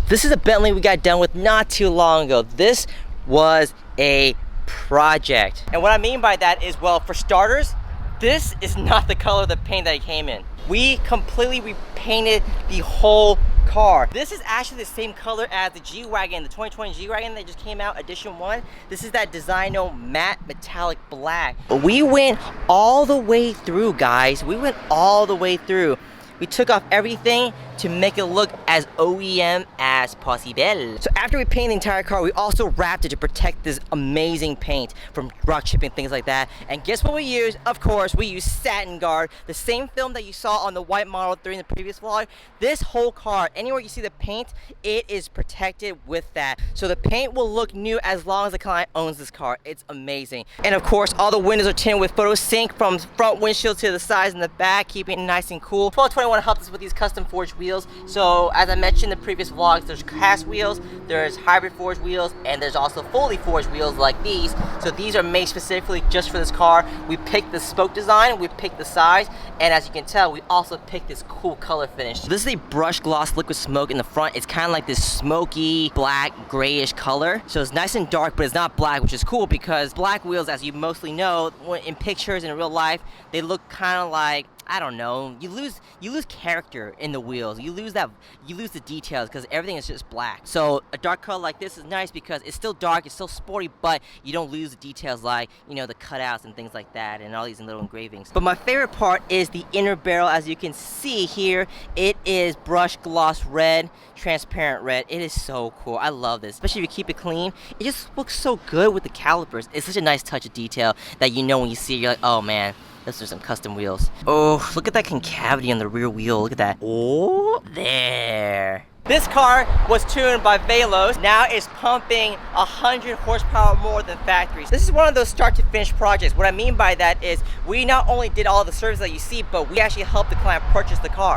This is a Bentley we got done with not too long ago. This was a project. And what I mean by that is, well, for starters, this is not the color of the paint that it came in. We completely repainted the whole car. This is actually the same color as the G-Wagon, the 2020 G-Wagon that just came out, edition 1. This is that Designo matte metallic black. We went all the way through, guys. We went all the way through. We took off everything to make it look as OEM as possible. So after we painted the entire car, we also wrapped it to protect this amazing paint from rock chipping, things like that. And guess what we used? Of course, we used satin guard, the same film that you saw on the white model during the previous vlog. This whole car, anywhere you see the paint, it is protected with that. So the paint will look new as long as the client owns this car. It's amazing. And of course, all the windows are tinted with photo sync from front windshield to the sides and the back, keeping it nice and cool. 1221 helped us with these custom forged wheels. So as I mentioned in the previous vlogs, there's cast wheels, there's hybrid forged wheels, and there's also fully forged wheels like these. So these are made specifically just for this car. We picked the spoke design, we picked the size, and as you can tell, we also picked this cool color finish. This is a brushed gloss liquid smoke in the front. It's kind of like this smoky, black, grayish color. So it's nice and dark, but it's not black, which is cool because black wheels, as you mostly know, in pictures in real life, they look kind of like, I don't know, you lose character in the wheels. You lose the details because everything is just black. So a dark color like this is nice because it's still dark, it's still sporty, but you don't lose the details like, you know, the cutouts and things like that and all these little engravings. But my favorite part is the inner barrel. As you can see here, it is brushed gloss red, transparent red. It is so cool. I love this, especially if you keep it clean. It just looks so good with the calipers. It's such a nice touch of detail that you know when you see it, you're like, oh man, those are some custom wheels. Oh, look at that concavity on the rear wheel. Look at that. Oh, there. This car was tuned by Velos. Now it's pumping 100 horsepower more than factory. This is one of those start to finish projects. What I mean by that is we not only did all the service that you see, but we actually helped the client purchase the car.